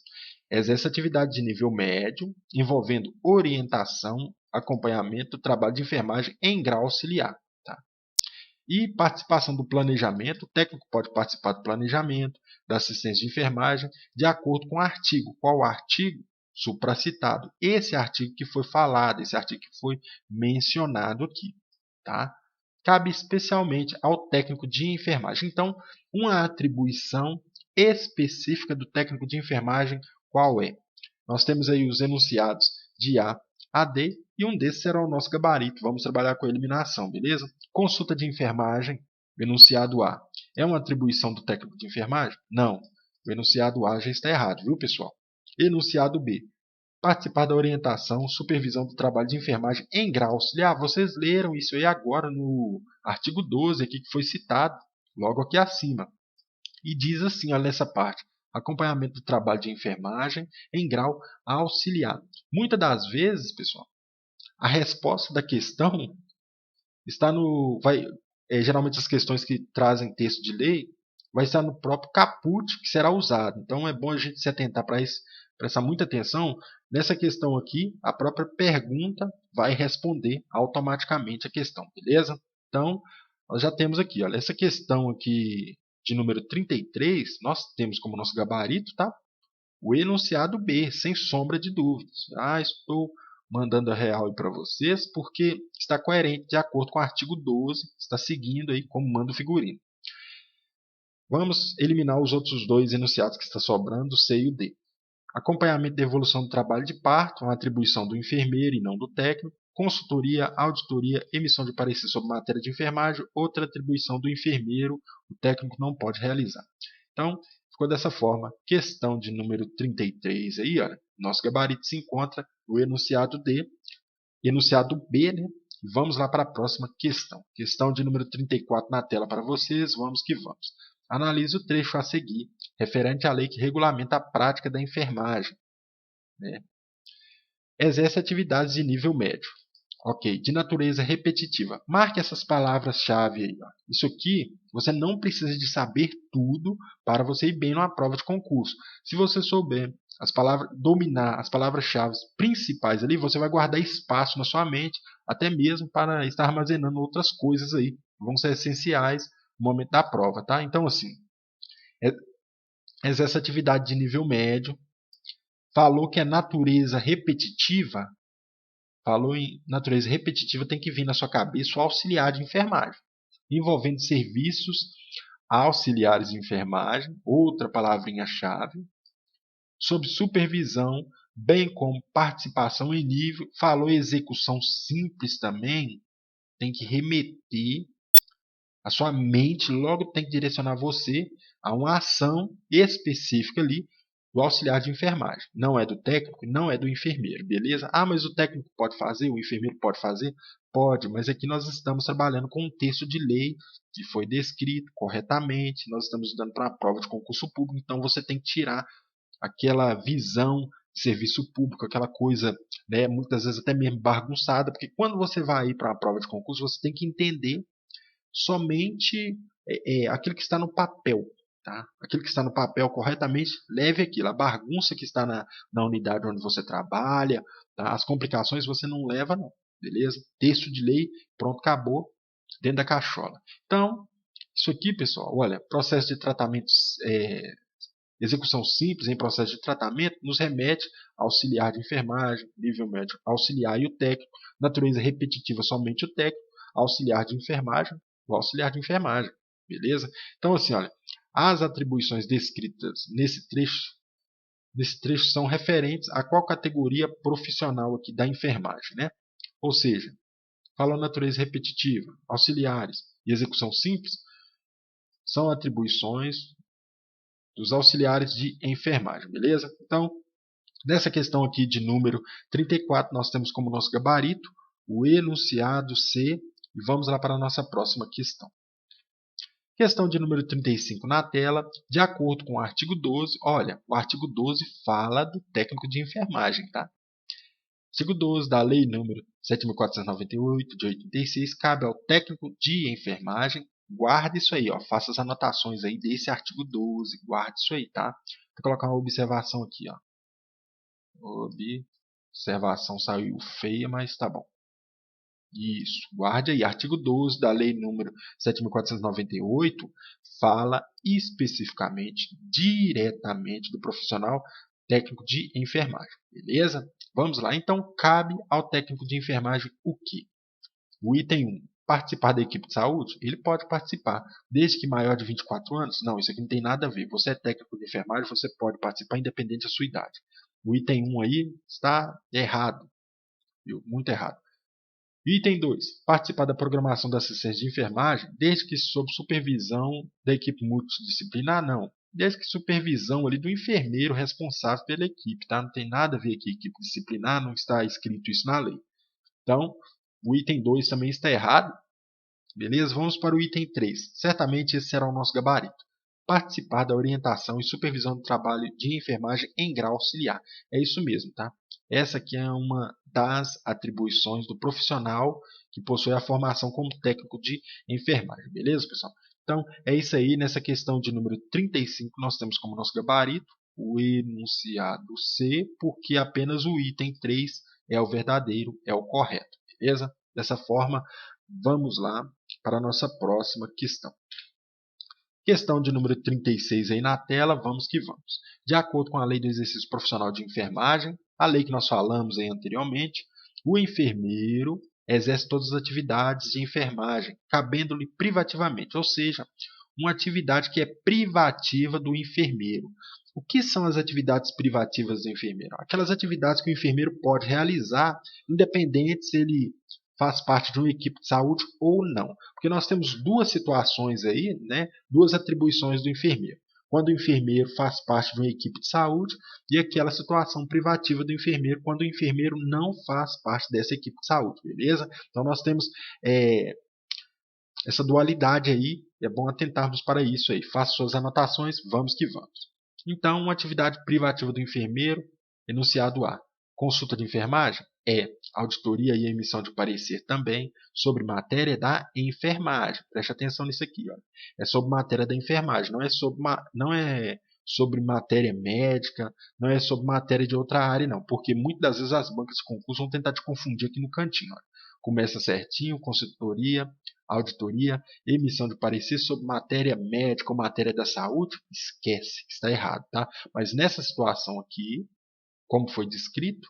Exerce atividade de nível médio, envolvendo orientação, acompanhamento do trabalho de enfermagem em grau auxiliar. Tá? E participação do planejamento, o técnico pode participar do planejamento, da assistência de enfermagem, de acordo com o artigo. Qual o artigo? Supracitado. Esse artigo que foi falado, esse artigo que foi mencionado aqui. Tá? Cabe especialmente ao técnico de enfermagem. Então, uma atribuição específica do técnico de enfermagem, qual é? Nós temos aí os enunciados de A a D, e um desses será o nosso gabarito. Vamos trabalhar com a eliminação, beleza? Consulta de enfermagem, enunciado A. É uma atribuição do técnico de enfermagem? Não. O enunciado A já está errado, viu, pessoal? Enunciado B. Participar da orientação, supervisão do trabalho de enfermagem em grau auxiliar. Vocês leram isso aí agora no artigo 12 aqui que foi citado, logo aqui acima. E diz assim, olha nessa parte, acompanhamento do trabalho de enfermagem em grau auxiliar. Muitas das vezes, pessoal, a resposta da questão está no... geralmente as questões que trazem texto de lei vai estar no próprio caput que será usado. Então é bom a gente se atentar para isso, prestar muita atenção. Nessa questão aqui, a própria pergunta vai responder automaticamente a questão, beleza? Então, nós já temos aqui, olha, essa questão aqui de número 33, nós temos como nosso gabarito, tá? O enunciado B, sem sombra de dúvidas. Estou mandando a real para vocês porque está coerente de acordo com o artigo 12, está seguindo aí como manda o figurino. Vamos eliminar os outros dois enunciados que está sobrando, o C e o D. Acompanhamento da evolução do trabalho de parto, uma atribuição do enfermeiro e não do técnico. Consultoria, auditoria, emissão de parecer sobre matéria de enfermagem, outra atribuição do enfermeiro, o técnico não pode realizar. Então, ficou dessa forma. Questão de número 33 aí, olha, nosso gabarito se encontra no enunciado D, enunciado B, né? Vamos lá para a próxima questão. Questão de número 34 na tela para vocês, vamos que vamos. Analise o trecho a seguir, referente à lei que regulamenta a prática da enfermagem. Né? Exerce atividades de nível médio. Ok, de natureza repetitiva. Marque essas palavras-chave aí. Ó. Isso aqui, você não precisa de saber tudo para você ir bem numa prova de concurso. Se você souber as palavras, dominar as palavras-chave principais ali, você vai guardar espaço na sua mente, até mesmo para estar armazenando outras coisas aí, que vão ser essenciais no momento da prova, tá? Então, assim, exerce atividade de nível médio. Falou que é natureza repetitiva. Falou em natureza repetitiva, tem que vir na sua cabeça o auxiliar de enfermagem. envolvendo serviços auxiliares de enfermagem, outra palavrinha-chave, sob supervisão, bem como participação em nível. Falou execução simples também, tem que remeter a sua mente, logo tem que direcionar você a uma ação específica ali do auxiliar de enfermagem. Não é do técnico, não é do enfermeiro, beleza? Ah, mas o técnico pode fazer, o enfermeiro pode fazer? Pode, mas aqui nós estamos trabalhando com um texto de lei que foi descrito corretamente, nós estamos estudando para uma prova de concurso público, então você tem que tirar aquela visão de serviço público, aquela coisa, né, muitas vezes até mesmo bagunçada, porque quando você vai ir para uma prova de concurso, você tem que entender somente aquilo que está no papel. Tá? Aquilo que está no papel corretamente, leve aquilo. A bagunça que está na unidade onde você trabalha, tá? As complicações você não leva, não. Beleza? Texto de lei, pronto, acabou, dentro da cachola. Então, isso aqui, pessoal, olha, processo de tratamento, execução simples em processo de tratamento, nos remete ao auxiliar de enfermagem, nível médio auxiliar e o técnico, natureza repetitiva somente o técnico, auxiliar de enfermagem, o auxiliar de enfermagem, beleza? Então, assim, olha, as atribuições descritas nesse trecho são referentes a qual categoria profissional aqui da enfermagem, né? Ou seja, falando natureza repetitiva, auxiliares e execução simples, são atribuições dos auxiliares de enfermagem, beleza? Então, nessa questão aqui de número 34, nós temos como nosso gabarito o enunciado C, e vamos lá para a nossa próxima questão. Questão de número 35 na tela, de acordo com o artigo 12, olha, o artigo 12 fala do técnico de enfermagem, tá? Artigo 12 da Lei número 7.498, de 86, cabe ao técnico de enfermagem, guarde isso aí, ó, faça as anotações aí desse artigo 12, guarde isso aí, tá? Vou colocar uma observação aqui, ó. Observação saiu feia, mas tá bom. Isso, guarde aí. Artigo 12 da Lei número 7.498 fala especificamente, diretamente do profissional técnico de enfermagem. Beleza? Vamos lá. Então, cabe ao técnico de enfermagem o quê? O item 1. Participar da equipe de saúde? Ele pode participar, desde que maior de 24 anos? Não, isso aqui não tem nada a ver. Você é técnico de enfermagem, você pode participar independente da sua idade. O item 1 aí está errado, viu? Muito errado. Item 2. Participar da programação da assistência de enfermagem, desde que sob supervisão da equipe multidisciplinar, não. Desde que supervisão ali do enfermeiro responsável pela equipe, tá? Não tem nada a ver aqui, equipe disciplinar, não está escrito isso na lei. Então, o item 2 também está errado. Beleza? Vamos para o item 3. Certamente esse será o nosso gabarito. Participar da orientação e supervisão do trabalho de enfermagem em grau auxiliar. É isso mesmo, tá? Essa aqui é uma das atribuições do profissional que possui a formação como técnico de enfermagem. Beleza, pessoal? Então, é isso aí. Nessa questão de número 35, nós temos como nosso gabarito o enunciado C, porque apenas o item 3 é o verdadeiro, é o correto. Beleza? Dessa forma, vamos lá para a nossa próxima questão. Questão de número 36 aí na tela, vamos que vamos. De acordo com a Lei do Exercício Profissional de Enfermagem, a lei que nós falamos aí anteriormente, o enfermeiro exerce todas as atividades de enfermagem, cabendo-lhe privativamente, ou seja, uma atividade que é privativa do enfermeiro. O que são as atividades privativas do enfermeiro? Aquelas atividades que o enfermeiro pode realizar, independente se ele faz parte de uma equipe de saúde ou não. Porque nós temos duas situações aí, né? Duas atribuições do enfermeiro. Quando o enfermeiro faz parte de uma equipe de saúde e aquela situação privativa do enfermeiro quando o enfermeiro não faz parte dessa equipe de saúde, beleza? Então nós temos essa dualidade aí, é bom atentarmos para isso aí. Faça suas anotações, vamos que vamos. Então, uma atividade privativa do enfermeiro, enunciado A. Consulta de enfermagem? É. Auditoria e emissão de parecer também sobre matéria da enfermagem. Preste atenção nisso aqui. Ó. É sobre matéria da enfermagem, não é sobre matéria médica, não é sobre matéria de outra área, não. Porque muitas das vezes as bancas de concurso vão tentar te confundir aqui no cantinho. Ó. Começa certinho, consultoria, auditoria, emissão de parecer sobre matéria médica ou matéria da saúde, esquece, está errado, tá? Mas nessa situação aqui, como foi descrito,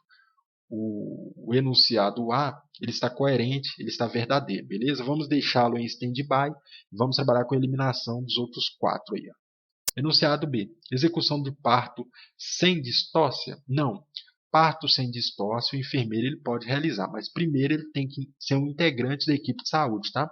o enunciado A ele está coerente, ele está verdadeiro, beleza? Vamos deixá-lo em stand-by e vamos trabalhar com a eliminação dos outros 4 aí. Ó. Enunciado B. Execução de parto sem distócia? Não. Parto sem distócia, o enfermeiro ele pode realizar, mas primeiro ele tem que ser um integrante da equipe de saúde, tá?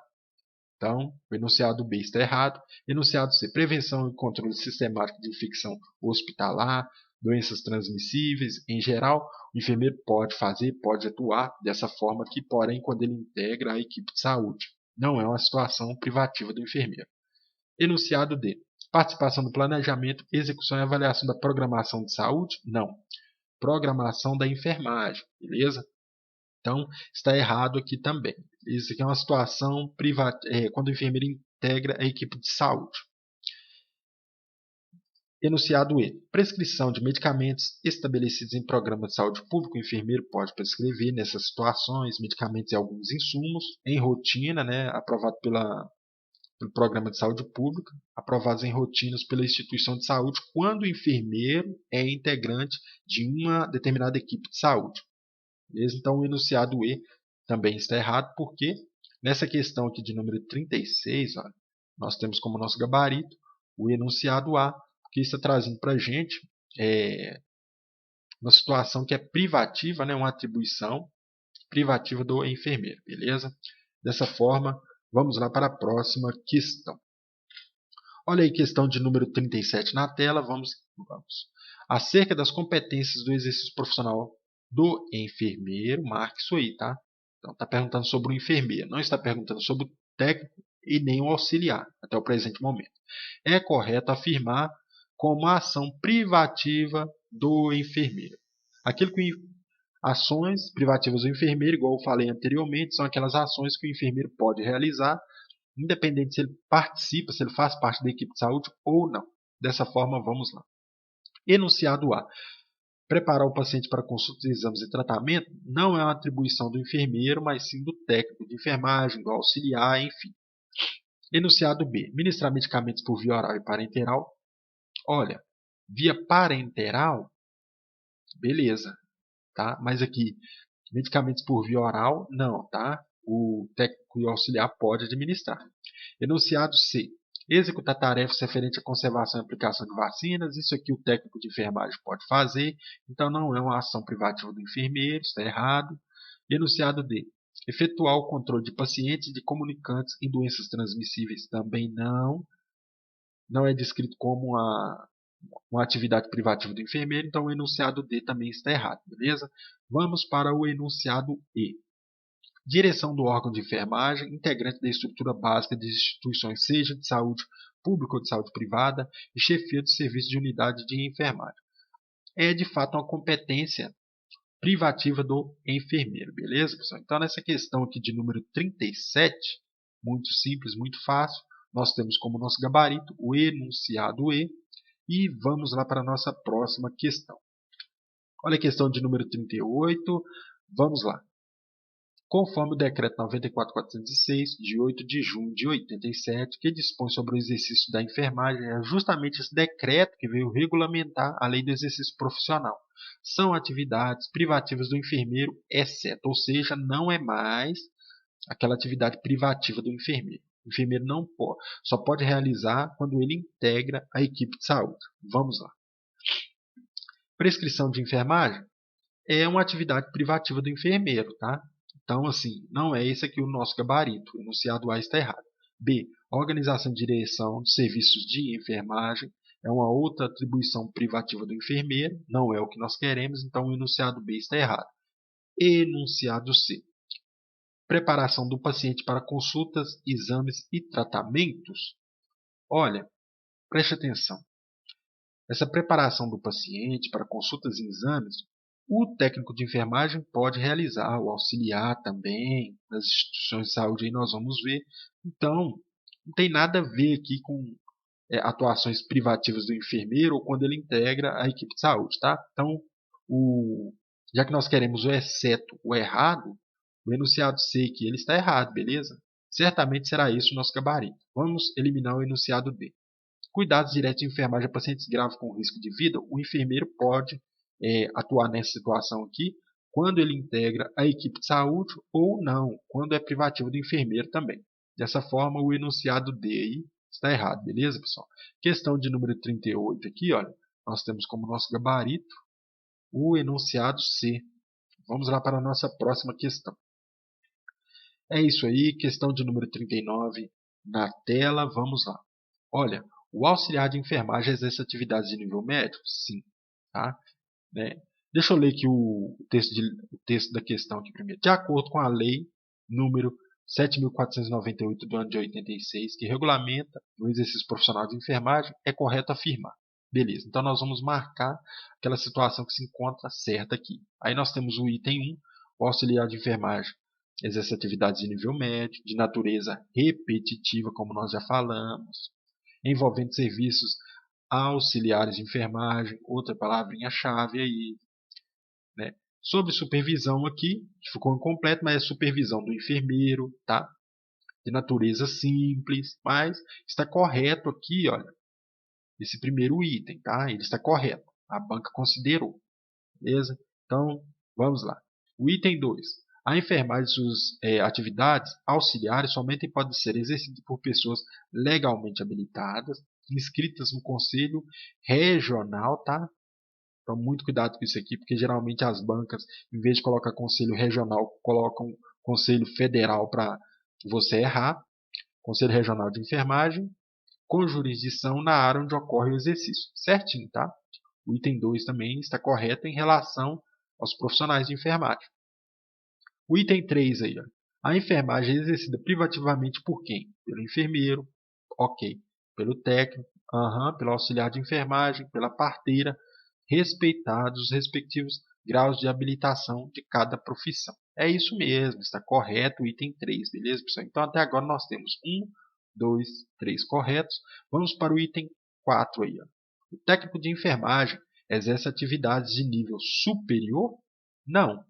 Então, o enunciado B está errado. Enunciado C. Prevenção e controle sistemático de infecção hospitalar, doenças transmissíveis. Em geral, o enfermeiro pode fazer, pode atuar dessa forma aqui, porém, quando ele integra a equipe de saúde. Não é uma situação privativa do enfermeiro. Enunciado D. Participação do planejamento, execução e avaliação da programação de saúde? Não. Programação da enfermagem, beleza? Então, está errado aqui também. Isso aqui é uma situação privada, quando o enfermeiro integra a equipe de saúde. Enunciado E. Prescrição de medicamentos estabelecidos em programa de saúde público. O enfermeiro pode prescrever nessas situações medicamentos e alguns insumos em rotina, aprovado pelo programa de saúde pública, aprovados em rotinas pela instituição de saúde, quando o enfermeiro é integrante de uma determinada equipe de saúde. Beleza? Então, o enunciado E também está errado, porque nessa questão aqui de número 36, ó, nós temos como nosso gabarito o enunciado A, que está trazendo para a gente uma situação que é privativa, uma atribuição privativa do enfermeiro. Beleza? Dessa forma, vamos lá para a próxima questão. Olha aí, questão de número 37 na tela. Vamos. Acerca das competências do exercício profissional do enfermeiro, marque isso aí, tá? Então, está perguntando sobre o enfermeiro, não está perguntando sobre o técnico e nem o auxiliar, até o presente momento. É correto afirmar como a ação privativa do enfermeiro. Ações privativas do enfermeiro, igual eu falei anteriormente, são aquelas ações que o enfermeiro pode realizar, independente se ele participa, se ele faz parte da equipe de saúde ou não. Dessa forma, vamos lá. Enunciado A. Preparar o paciente para consultas, exames e tratamento não é uma atribuição do enfermeiro, mas sim do técnico de enfermagem, do auxiliar, enfim. Enunciado B. Ministrar medicamentos por via oral e parenteral. Olha, via parenteral, beleza, tá? Mas aqui, medicamentos por via oral, não, tá? O técnico e o auxiliar pode administrar. Enunciado C. Executar tarefas referentes à conservação e aplicação de vacinas. Isso aqui o técnico de enfermagem pode fazer. Então, não é uma ação privativa do enfermeiro. Está errado. Enunciado D. Efetuar o controle de pacientes e de comunicantes em doenças transmissíveis. Também não. Não é descrito como uma atividade privativa do enfermeiro. Então, o enunciado D também está errado. Beleza? Vamos para o enunciado E. Direção do órgão de enfermagem, integrante da estrutura básica de instituições, seja de saúde pública ou de saúde privada, e chefia do serviço de unidade de enfermagem. É, de fato, uma competência privativa do enfermeiro, beleza, pessoal? Então, nessa questão aqui de número 37, muito simples, muito fácil, nós temos como nosso gabarito o enunciado E, e vamos lá para a nossa próxima questão. Olha a questão de número 38, vamos lá. Conforme o Decreto 94.406, de 8 de junho de 87, que dispõe sobre o exercício da enfermagem, é justamente esse decreto que veio regulamentar a lei do exercício profissional. São atividades privativas do enfermeiro, exceto, ou seja, não é mais aquela atividade privativa do enfermeiro. O enfermeiro não pode, só pode realizar quando ele integra a equipe de saúde. Vamos lá. Prescrição de enfermagem é uma atividade privativa do enfermeiro, tá? Então, assim, não é esse aqui o nosso gabarito. O enunciado A está errado. B. Organização e direção de serviços de enfermagem é uma outra atribuição privativa do enfermeiro. Não é o que nós queremos, então o enunciado B está errado. Enunciado C. Preparação do paciente para consultas, exames e tratamentos. Olha, preste atenção. Essa preparação do paciente para consultas e exames, o técnico de enfermagem pode realizar, o auxiliar também, nas instituições de saúde aí nós vamos ver. Então, não tem nada a ver aqui com atuações privativas do enfermeiro ou quando ele integra a equipe de saúde, tá? Então, já que nós queremos o exceto, o errado, o enunciado C aqui ele está errado, beleza? Certamente será esse o nosso gabarito. Vamos eliminar o enunciado D. Cuidados diretos de enfermagem a pacientes graves com risco de vida, o enfermeiro pode atuar nessa situação aqui quando ele integra a equipe de saúde ou não, quando é privativo do enfermeiro também. Dessa forma, o enunciado D aí está errado, beleza, pessoal? Questão de número 38 aqui, olha, nós temos como nosso gabarito o enunciado C. Vamos lá para a nossa próxima questão. É isso aí, questão de número 39 na tela, vamos lá. Olha, o auxiliar de enfermagem exerce atividades de nível médio? Sim. Tá? Né? Deixa eu ler aqui o texto da questão aqui primeiro. De acordo com a lei número 7.498 do ano de 86, que regulamenta o exercício profissional de enfermagem, é correto afirmar. Beleza, então nós vamos marcar aquela situação que se encontra certa aqui. Aí nós temos o item 1, o auxiliar de enfermagem exerce atividades de nível médio, de natureza repetitiva, como nós já falamos, envolvendo serviços auxiliares de enfermagem, outra palavrinha-chave aí, né? Sobre supervisão aqui, que ficou incompleto, mas é supervisão do enfermeiro, tá? De natureza simples, mas está correto aqui, olha, esse primeiro item, tá? Ele está correto, a banca considerou, beleza? Então, vamos lá. O item 2. A enfermagem e suas atividades auxiliares somente podem ser exercidas por pessoas legalmente habilitadas, inscritas no Conselho Regional, tá? Então, muito cuidado com isso aqui, porque geralmente as bancas, em vez de colocar Conselho Regional, colocam Conselho Federal para você errar. Conselho Regional de Enfermagem, com jurisdição na área onde ocorre o exercício. Certinho, tá? O item 2 também está correto em relação aos profissionais de enfermagem. O item 3 aí, ó. A enfermagem é exercida privativamente por quem? Pelo enfermeiro, ok. Pelo técnico, pelo auxiliar de enfermagem, pela parteira, respeitados os respectivos graus de habilitação de cada profissão. É isso mesmo, está correto o item 3, beleza, pessoal? Então, até agora nós temos 1, 2, 3 corretos. Vamos para o item 4 aí, ó. O técnico de enfermagem exerce atividades de nível superior? Não.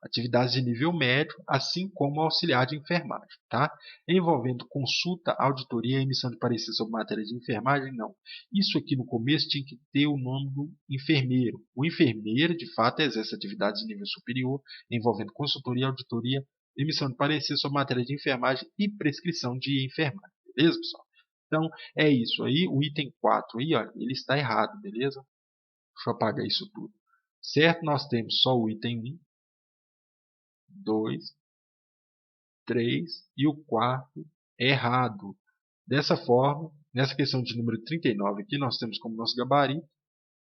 Atividades de nível médio, assim como auxiliar de enfermagem, tá? Envolvendo consulta, auditoria e emissão de parecer sobre matéria de enfermagem, não. Isso aqui no começo tinha que ter o nome do enfermeiro. O enfermeiro, de fato, exerce atividades de nível superior, envolvendo consultoria, auditoria, emissão de parecer sobre matéria de enfermagem e prescrição de enfermagem. Beleza, pessoal? Então, é isso aí. O item 4 aí, ó, ele está errado, beleza? Deixa eu apagar isso tudo. Certo? Nós temos só o item 1. 2, 3 e o quarto errado. Dessa forma, nessa questão de número 39 aqui, nós temos como nosso gabarito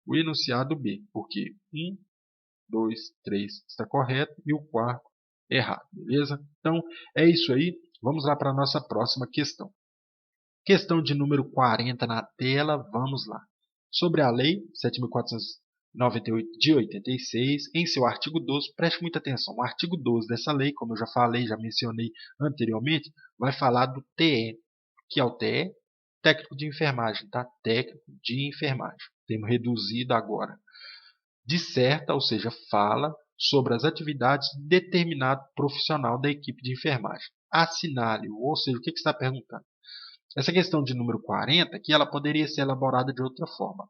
o enunciado B, porque 1, 2, 3 está correto e o quarto errado, beleza? Então, é isso aí. Vamos lá para a nossa próxima questão. Questão de número 40 na tela, vamos lá. Sobre a Lei 7.498 de 86, em seu artigo 12, preste muita atenção. O artigo 12 dessa lei, como eu já falei, já mencionei anteriormente, vai falar do TE, que é o TE, técnico de enfermagem, tá? Técnico de enfermagem. Termo reduzido agora. Disserta, ou seja, fala sobre as atividades de determinado profissional da equipe de enfermagem. Assinale-o, ou seja, o que você está perguntando? Essa questão de número 40 aqui, ela poderia ser elaborada de outra forma.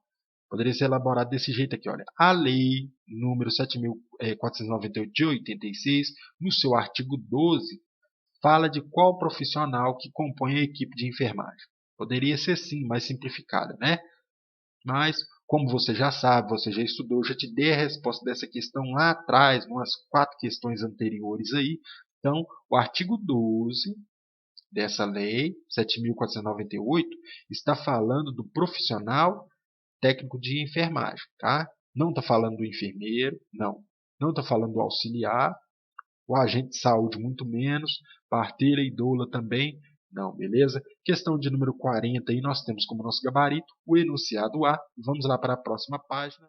Poderia ser elaborada desse jeito aqui, olha. A lei número 7.498 de 86, no seu artigo 12, fala de qual profissional que compõe a equipe de enfermagem. Poderia ser sim, mais simplificada, né? Mas, como você já sabe, você já estudou, eu já te dei a resposta dessa questão lá atrás, umas 4 questões anteriores aí. Então, o artigo 12 dessa lei, 7.498, está falando do profissional técnico de enfermagem, tá? Não está falando do enfermeiro, não. Não está falando do auxiliar, o agente de saúde muito menos, parteira e doula também, não, beleza? Questão de número 40 aí nós temos como nosso gabarito o enunciado A. Vamos lá para a próxima página.